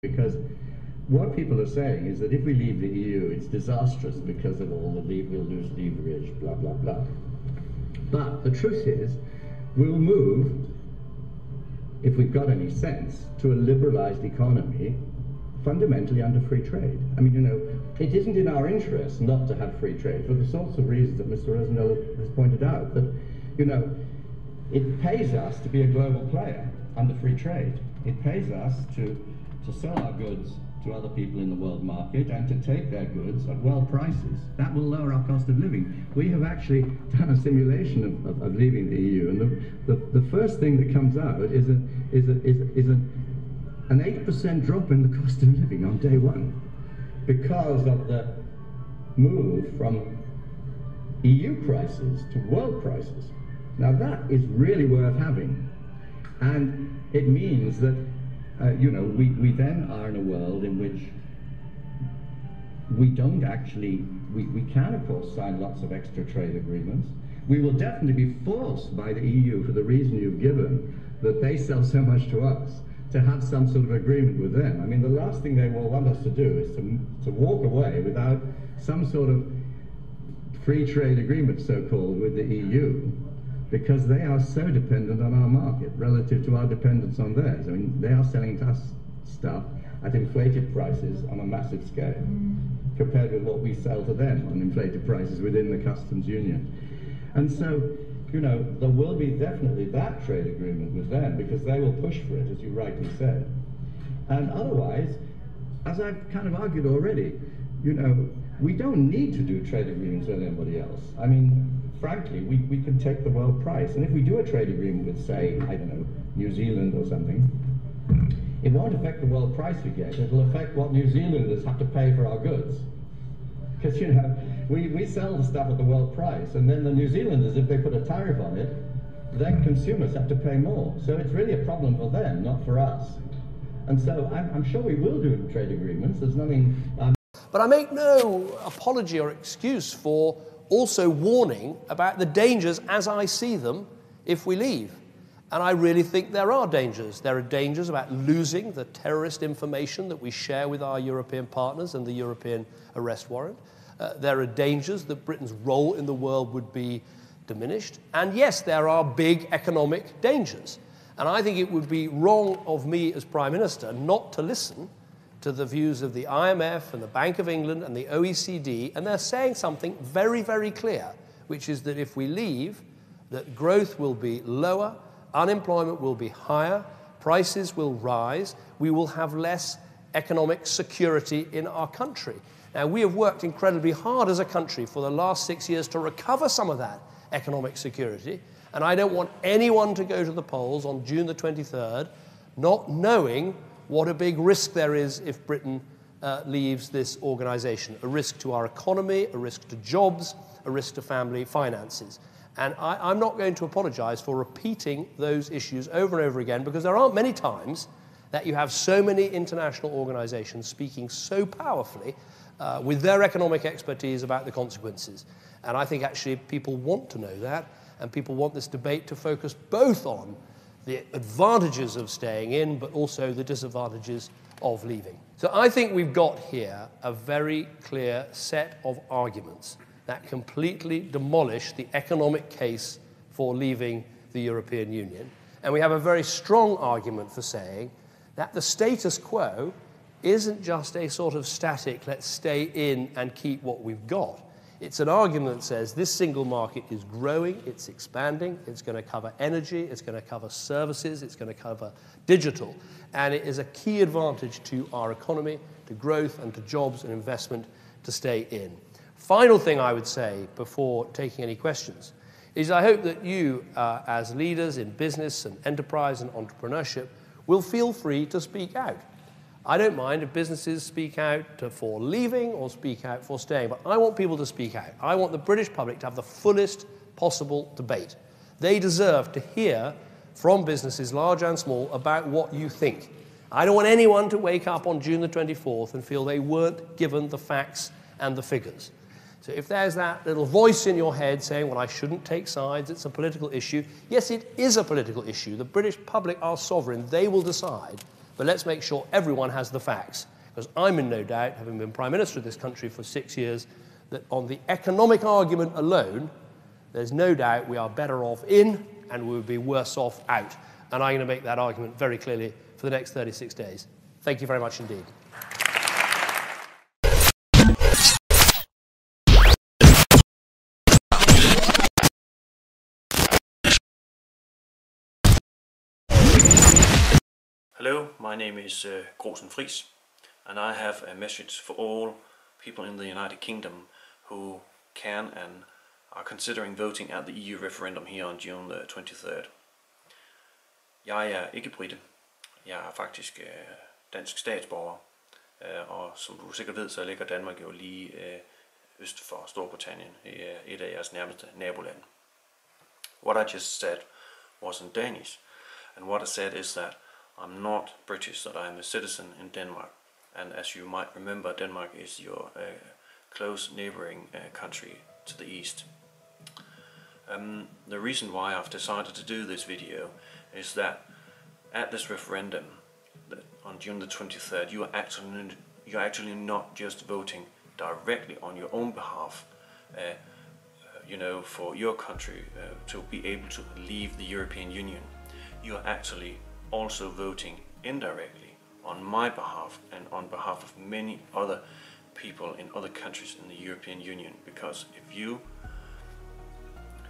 Because what people are saying is that if we leave the EU, it's disastrous because of all the we'll lose leverage, blah, blah, blah. But the truth is, we'll move, if we've got any sense, to a liberalized economy fundamentally under free trade. I mean, you know, it isn't in our interest not to have free trade for the sorts of reasons that Mr. Rosendahl has pointed out, that, you know, it pays us to be a global player under free trade. It pays us to sell our goods to other people in the world market and to take their goods at well prices. That will lower our cost of living. We have actually done a simulation of leaving the EU, and the first thing that comes out is an 8% drop in the cost of living on day one because of the move from EU prices to world prices. Now that is really worth having, and it means that you know, we then are in a world in which we don't actually, we can of course sign lots of extra trade agreements. We will definitely be forced by the EU, for the reason you've given, that they sell so much to us, to have some sort of agreement with them. I mean, the last thing they will want us to do is to walk away without some sort of free trade agreement, so-called, with the EU, because they are so dependent on our market relative to our dependence on theirs. I mean, they are selling to us stuff at inflated prices on a massive scale, compared with what we sell to them on inflated prices within the customs union. And so, you know, there will be definitely that trade agreement with them, because they will push for it, as you rightly said. And otherwise, as I've kind of argued already, you know, we don't need to do trade agreements with anybody else. I mean, frankly, we can take the world price. And if we do a trade agreement with, say, I don't know, New Zealand or something, it won't affect the world price we get. It'll affect what New Zealanders have to pay for our goods. Because, you know, we sell the stuff at the world price, and then the New Zealanders, if they put a tariff on it, then consumers have to pay more. So it's really a problem for them, not for us. And so I'm sure we will do trade agreements. There's nothing... But I make no apology or excuse for also warning about the dangers as I see them if we leave. And I really think there are dangers. There are dangers about losing the terrorist information that we share with our European partners and the European arrest warrant. There are dangers that Britain's role in the world would be diminished. And yes, there are big economic dangers. And I think it would be wrong of me as Prime Minister not to listen to the views of the IMF and the Bank of England and the OECD, and they're saying something very, very clear, which is that if we leave, that growth will be lower, unemployment will be higher, prices will rise, we will have less economic security in our country. Now, we have worked incredibly hard as a country for the last 6 years to recover some of that economic security, and I don't want anyone to go to the polls on June the 23rd not knowing what a big risk there is if Britain leaves this organisation. A risk to our economy, a risk to jobs, a risk to family finances. And I'm not going to apologise for repeating those issues over and over again, because there aren't many times that you have so many international organisations speaking so powerfully with their economic expertise about the consequences. And I think actually people want to know that, and people want this debate to focus both on the advantages of staying in, but also the disadvantages of leaving. So I think we've got here a very clear set of arguments that completely demolish the economic case for leaving the European Union. And we have a very strong argument for saying that the status quo isn't just a sort of static, let's stay in and keep what we've got. It's an argument that says this single market is growing, it's expanding, it's going to cover energy, it's going to cover services, it's going to cover digital, and it is a key advantage to our economy, to growth and to jobs and investment to stay in. Final thing I would say before taking any questions is I hope that you, as leaders in business and enterprise and entrepreneurship, will feel free to speak out. I don't mind if businesses speak out for leaving or speak out for staying, but I want people to speak out. I want the British public to have the fullest possible debate. They deserve to hear from businesses, large and small, about what you think. I don't want anyone to wake up on June the 24th and feel they weren't given the facts and the figures. So if there's that little voice in your head saying, well, I shouldn't take sides, it's a political issue, yes, it is a political issue. The British public are sovereign. They will decide But let's make sure everyone has the facts, because I'm in no doubt, having been Prime Minister of this country for 6 years, that on the economic argument alone, there's no doubt we are better off in and we would be worse off out. And I'm going to make that argument very clearly for the next 36 days. Thank you very much indeed. Hello, my name is Grosen Friis, and I have a message for all people in the United Kingdom who can and are considering voting at the EU referendum here on June the 23rd. Jeg er ikke brite. Jeg er faktisk dansk statsborger, og som du sikkert ved, så ligger Danmark jo lige øst for Storbritannien, et af jeres nærmeste nabolande. What I just said was in Danish, and what I said is that I'm not British, that I'm a citizen in Denmark. And as you might remember, Denmark is your close neighboring country to the east. The reason why I've decided to do this video is that at this referendum on June the 23rd, you're actually not just voting directly on your own behalf, for your country to be able to leave the European Union. You are actually also voting indirectly on my behalf and on behalf of many other people in other countries in the European Union, because if you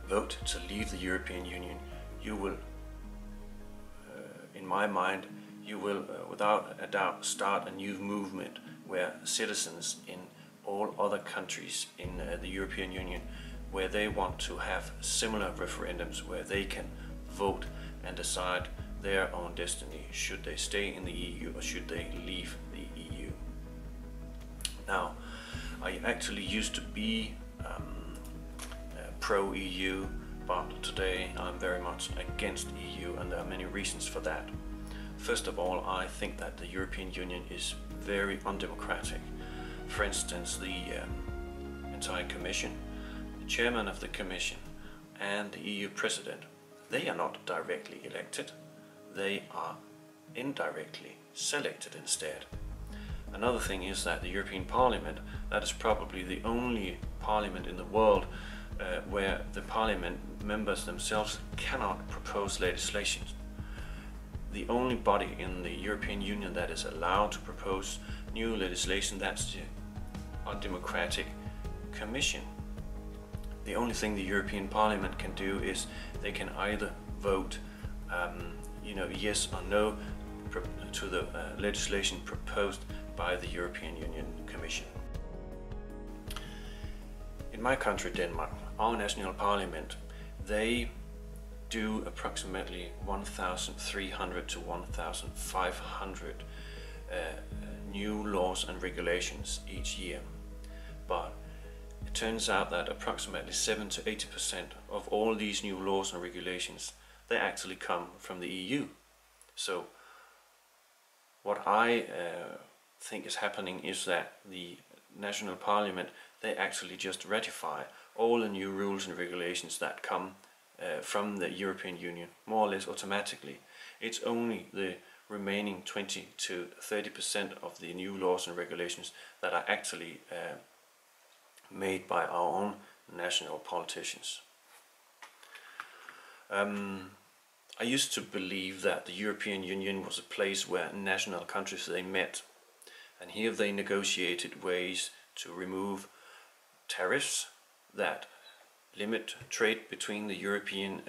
vote to leave the European Union, you will, in my mind, you will without a doubt start a new movement where citizens in all other countries in the European Union, where they want to have similar referendums where they can vote and decide their own destiny. Should they stay in the EU or should they leave the EU? Now, I actually used to be pro-EU, but today I'm very much against EU, and there are many reasons for that. First of all, I think that the European Union is very undemocratic. For instance, the entire Commission, the chairman of the Commission and the EU President, they are not directly elected. They are indirectly selected instead. Another thing is that the European Parliament, that is probably the only parliament in the world where the parliament members themselves cannot propose legislation. The only body in the European Union that is allowed to propose new legislation, that's the undemocratic Commission. The only thing the European Parliament can do is they can either vote yes or no to the legislation proposed by the European Union Commission. In my country, Denmark, our national parliament, they do approximately 1,300 to 1,500 new laws and regulations each year. But it turns out that approximately 7 to 80% of all these new laws and regulations, they actually come from the EU. So what I think is happening is that the national parliament, they actually just ratify all the new rules and regulations that come from the European Union, more or less automatically. It's only the remaining 20 to 30% of the new laws and regulations that are actually made by our own national politicians. I used to believe that the European Union was a place where national countries, they met, and here they negotiated ways to remove tariffs that limit trade between the European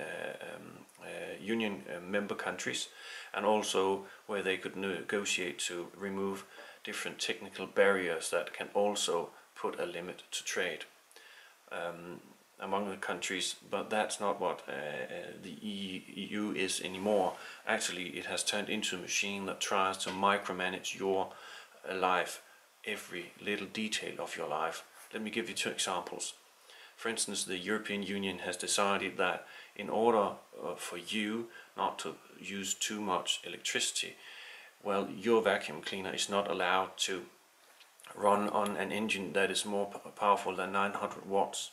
Union member countries, and also where they could negotiate to remove different technical barriers that can also put a limit to trade among the countries. But that's not what the EU is anymore. Actually, it has turned into a machine that tries to micromanage your life, every little detail of your life. Let me give you two examples. For instance, the European Union has decided that in order for you not to use too much electricity, well, your vacuum cleaner is not allowed to run on an engine that is more powerful than 900 watts.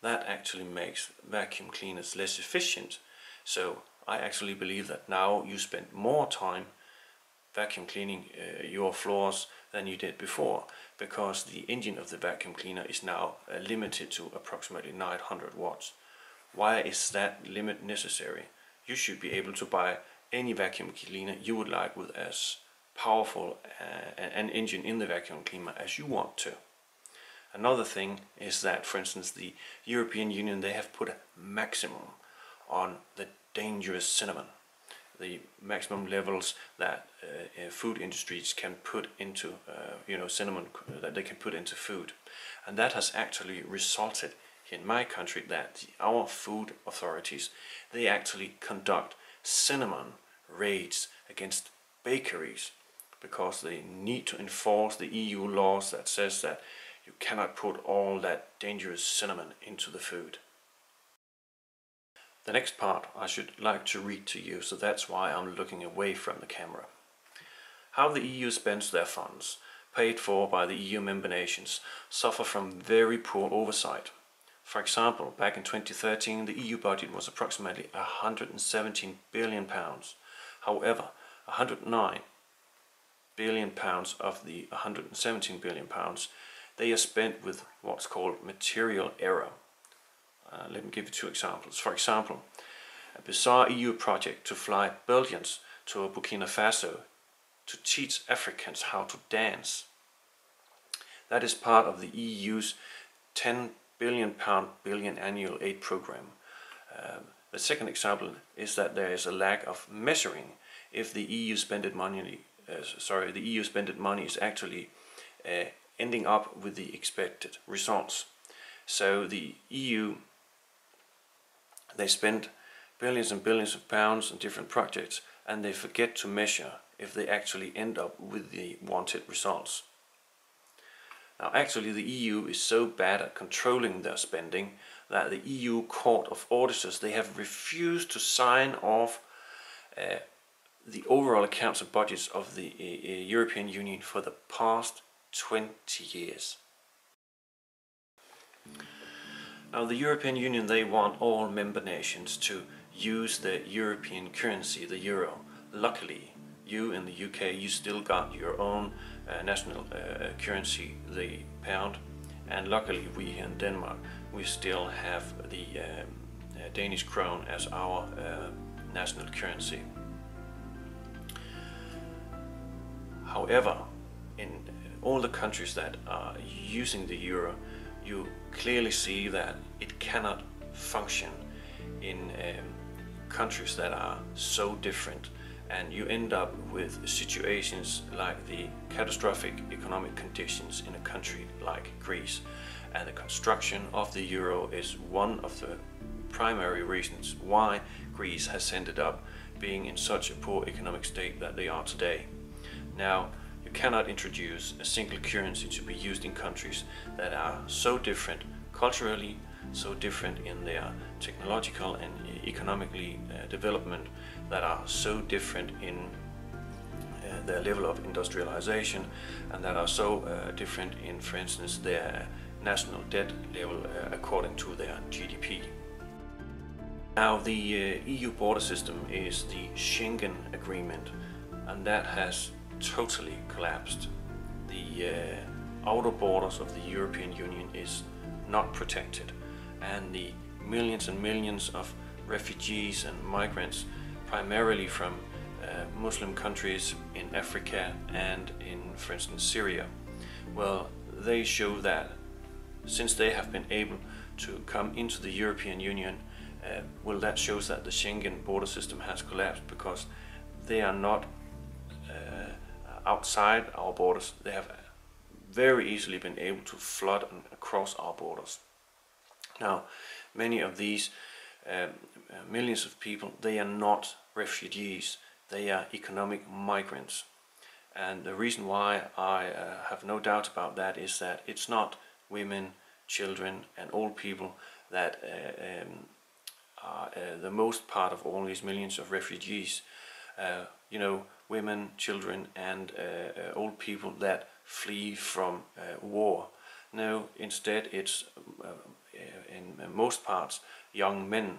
That actually makes vacuum cleaners less efficient. So I actually believe that now you spend more time vacuum cleaning your floors than you did before, because the engine of the vacuum cleaner is now limited to approximately 900 watts. Why is that limit necessary? You should be able to buy any vacuum cleaner you would like with as powerful an engine in the vacuum cleaner as you want to. Another thing is that, for instance, the European Union, they have put a maximum on the dangerous cinnamon, the maximum levels that food industries can put into, cinnamon that they can put into food. And that has actually resulted in my country that our food authorities, they actually conduct cinnamon raids against bakeries, because they need to enforce the EU laws that says that you cannot put all that dangerous cinnamon into the food. The next part I should like to read to you, so that's why I'm looking away from the camera. How the EU spends their funds, paid for by the EU member nations, suffer from very poor oversight. For example, back in 2013, the EU budget was approximately £117 billion. However, £109 billion of the £117 billion, they are spent with what's called material error. Let me give you two examples. For example, a bizarre EU project to fly Belgians to Burkina Faso to teach Africans how to dance. That is part of the EU's £10 billion annual aid program. The second example is that there is a lack of measuring if the EU spended money is actually ending up with the expected results. So the EU, they spend billions and billions of pounds on different projects, and they forget to measure if they actually end up with the wanted results. Now actually the EU is so bad at controlling their spending that the EU Court of Auditors, they have refused to sign off the overall accounts and budgets of the European Union for the past 20 years. Now the European Union, they want all member nations to use the European currency, the euro. Luckily, you in the UK, you still got your own national currency, the pound, and luckily we here in Denmark, we still have the Danish krone as our national currency. However, in all the countries that are using the euro, you clearly see that it cannot function in countries that are so different, and you end up with situations like the catastrophic economic conditions in a country like Greece. And the construction of the euro is one of the primary reasons why Greece has ended up being in such a poor economic state that they are today. Now, you cannot introduce a single currency to be used in countries that are so different culturally, so different in their technological and economically development, that are so different in their level of industrialization, and that are so different in, for instance, their national debt level according to their GDP. Now the EU border system is the Schengen Agreement, and that has totally collapsed. The outer borders of the European Union is not protected, and the millions and millions of refugees and migrants, primarily from Muslim countries in Africa and in, for instance, Syria, well, they show that since they have been able to come into the European Union, well, that shows that the Schengen border system has collapsed, because they are not outside our borders. They have very easily been able to flood across our borders. Now, many of these millions of people, they are not refugees, they are economic migrants. And the reason why I have no doubt about that is that it's not women, children and old people that are the most part of all these millions of refugees. You know, women, children and old people that flee from war. No, instead it's in most parts young men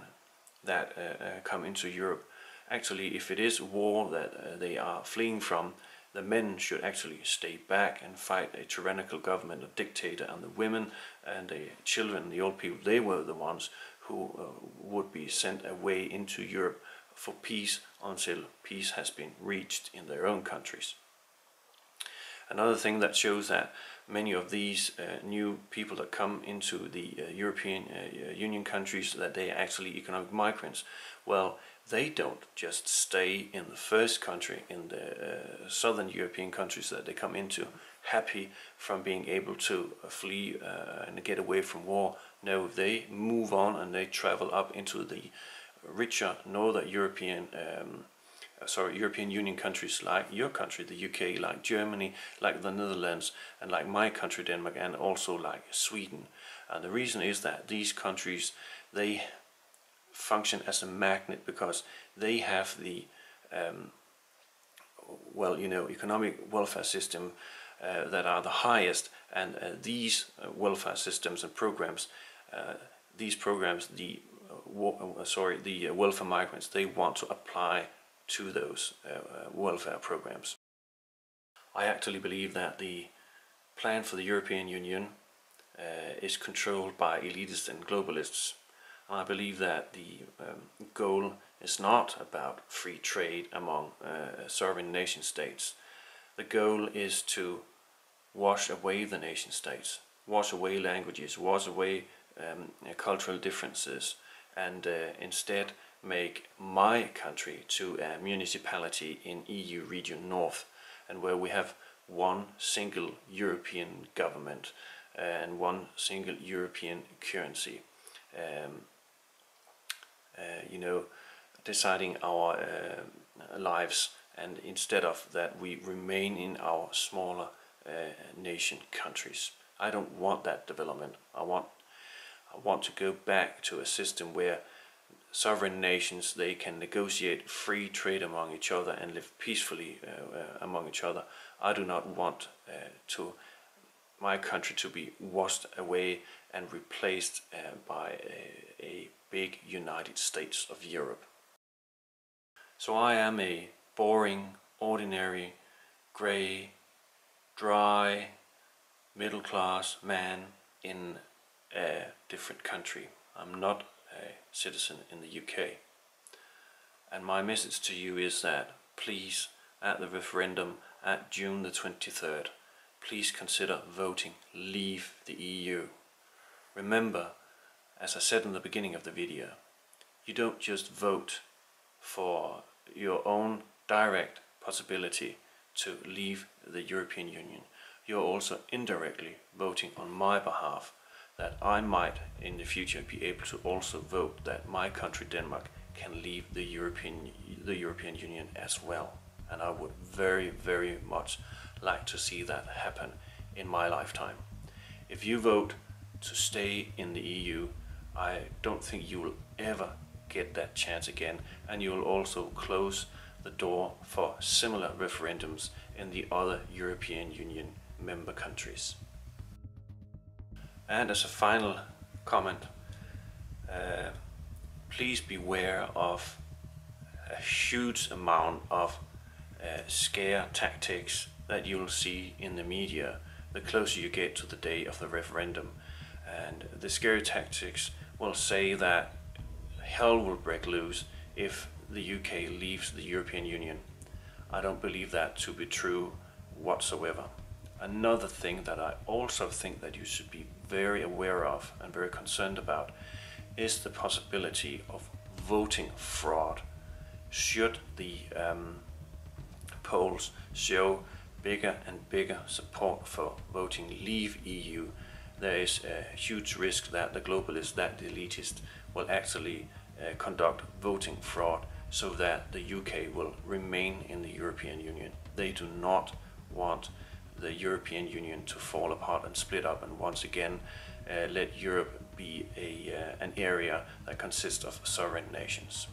that come into Europe. Actually, if it is war that they are fleeing from, the men should actually stay back and fight a tyrannical government, a dictator, and the women and the children, the old people, they were the ones who would be sent away into Europe for peace until peace has been reached in their own countries. Another thing that shows that many of these new people that come into the European Union countries, that they are actually economic migrants, well, they don't just stay in the first country, in the southern European countries that they come into, happy from being able to flee and get away from war. No, they move on and they travel up into the richer northern European Union countries like your country, the UK, like Germany, like the Netherlands, and like my country, Denmark, and also like Sweden. And the reason is that these countries, they function as a magnet because they have the economic welfare system that are the highest, and these welfare systems and programs, the welfare migrants, they want to apply to those welfare programs. I actually believe that the plan for the European Union is controlled by elitists and globalists. I believe that the goal is not about free trade among sovereign nation states. The goal is to wash away the nation states, wash away languages, wash away cultural differences, and instead make my country to a municipality in EU Region North, and where we have one single European government and one single European currency. Deciding our lives, and instead of that we remain in our smaller nation countries. I don't want that development. I want to go back to a system where sovereign nations, they can negotiate free trade among each other and live peacefully among each other. I do not want my country to be washed away and replaced by a big United States of Europe. So I am a boring, ordinary, grey, dry, middle-class man in a different country. I'm not a citizen in the UK. And my message to you is that please, at the referendum at June the 23rd, please consider voting leave the EU. Remember, as I said in the beginning of the video, you don't just vote for your own direct possibility to leave the European Union. You're also indirectly voting on my behalf, that I might in the future be able to also vote that my country, Denmark, can leave the European Union as well. And I would very, very much like to see that happen in my lifetime. If you vote to stay in the EU, I don't think you will ever get that chance again, and you will also close the door for similar referendums in the other European Union member countries. And as a final comment, please beware of a huge amount of scare tactics that you will see in the media the closer you get to the day of the referendum. And the scare tactics will say that hell will break loose if the UK leaves the European Union. I don't believe that to be true whatsoever. Another thing that I also think that you should be very aware of and very concerned about is the possibility of voting fraud. Should the polls show bigger and bigger support for voting leave EU, there is a huge risk that the globalists, that the elitists, will actually conduct voting fraud so that the UK will remain in the European Union. They do not want the European Union to fall apart and split up and once again let Europe be an area that consists of sovereign nations.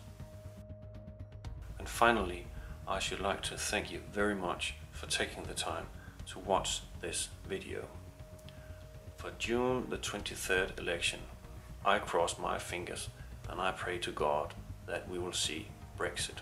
And finally, I should like to thank you very much for taking the time to watch this video. For June the 23rd election, I cross my fingers and I pray to God that we will see Brexit.